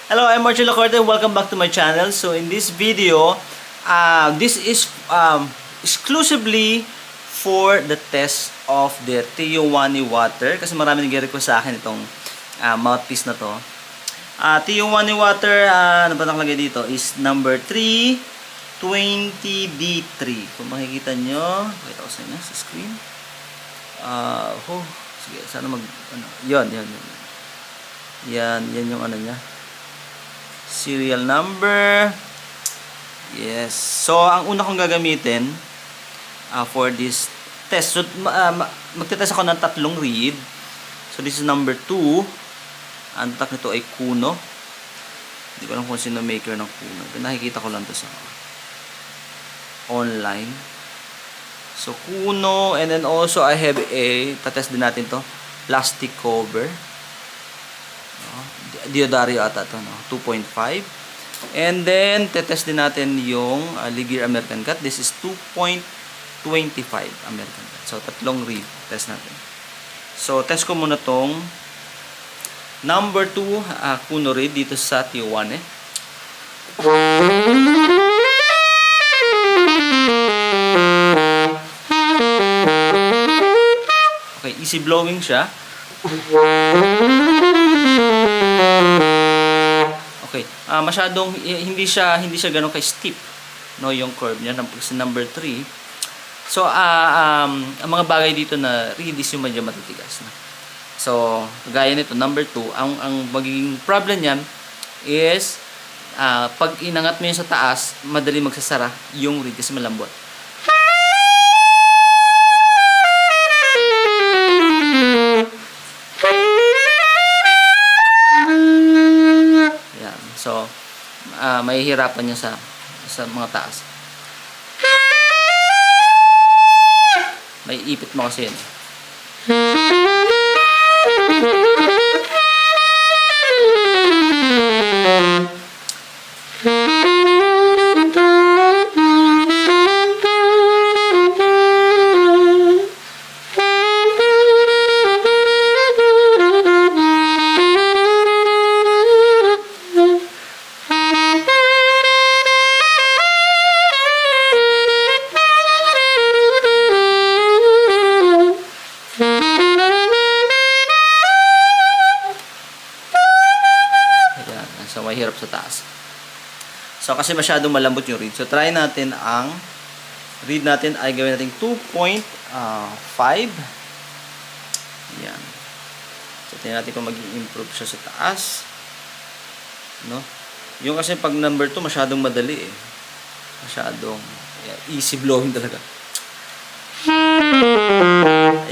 Hello, I'm Marcelo Corte. Welcome back to my channel. So in this video, this is exclusively for the test of the Tiyuwani water. Kasi marami nag-request sa akin itong mouthpiece na to. Tiyuwani water, ano ba nakalagay dito? Is number 320D3. Kung makikita nyo, pakita ko sa inyo sa screen. Sige, sana yan yung ano niya. Serial number. Yes. So, ang una kong gagamitin for this test. So, magte-test ako ng tatlong reed. So, this is number 2. Ang tatak nito ay Kuno. Hindi ko alam kung sino maker ng Kuno. Nakikita ko lang to sa online. So, Kuno. And then also, I have tatest din natin to. Plastic cover. Diodario ata to, no? 2.5. And then, tetest din natin yung Ligier American Cut. This is 2.25 American Cut. So, tatlong reed test natin. So, test ko muna tong number 2 Kuno reed dito sa Tiyuwani. Okay, easy blowing siya. Okay, masyadong hindi siya ganoon kay steep, no, yung curve niya ng number 3. So ang mga bagay dito na reed is yung medyo matitigas na. So gaya nito number 2, ang magiging problem niyan is pag inangat mo yun sa taas, madali magsasara yung reed kasi malambot. So, mahihirapan niya sa mga taas. May ipit mo kasi yun. So, mahirap sa taas. So, kasi masyadong malambot yung reed. So, try natin ang reed natin ay gawin natin 2.5. Yan. So, tingnan natin kung mag-improve siya sa taas. No? Yung kasi pag number 2, masyadong madali eh. Masyadong easy blowing talaga.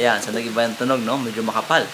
Ayan. So, nag-iba yung tunog, no? Medyo makapal.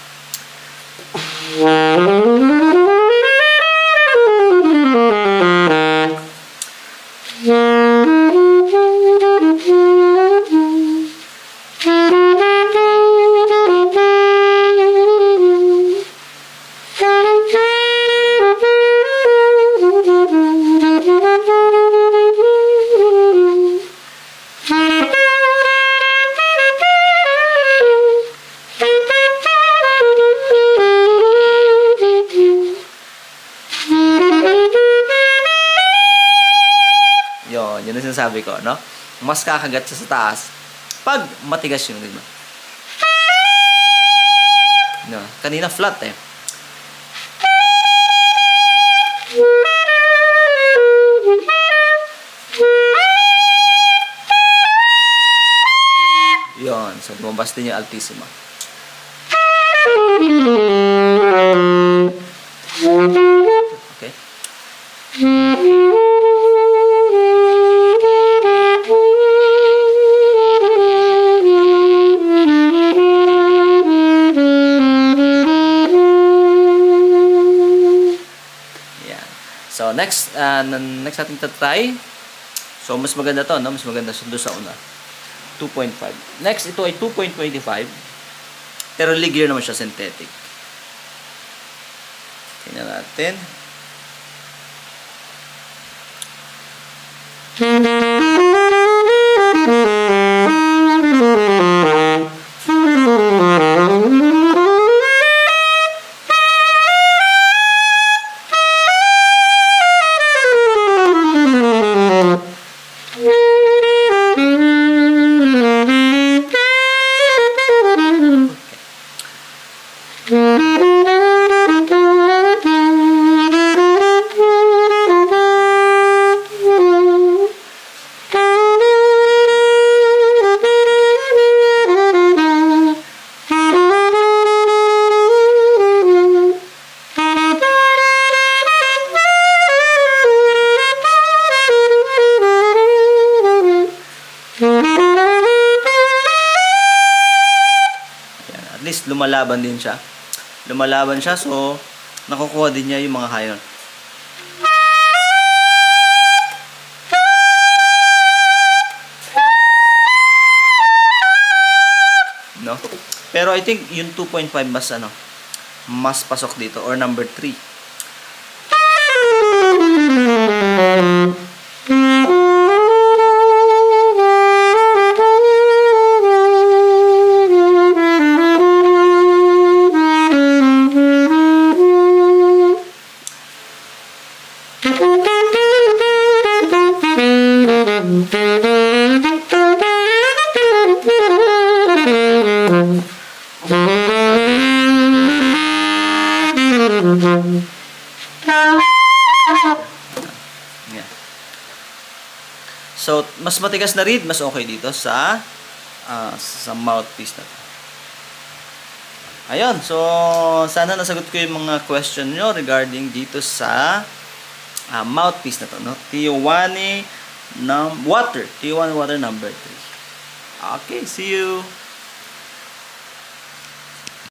Yun ang sinasabi ko, no? Mas kakagat siya sa taas pag matigas yung ritmo. No, kanina flat eh. Yun. So, lumabas din yung altissima. Okay. So, next natin tatry. So, mas maganda to, no? Mas maganda doon sa una. 2.5. Next, ito ay 2.25. Pero Ligier naman siya, synthetic. Tingnan natin. lumalaban din siya. Lumalaban siya, so nakukuha din niya yung mga high note. No? Pero I think yung 2.5 mas pasok dito, or number 3. Yeah. So, mas matigas na reed, mas okay dito sa mouthpiece na to. Ayun, so sana nasagot ko yung mga question nyo regarding dito sa mouthpiece na to, no? Tijuana Water number 3. Okay, see you.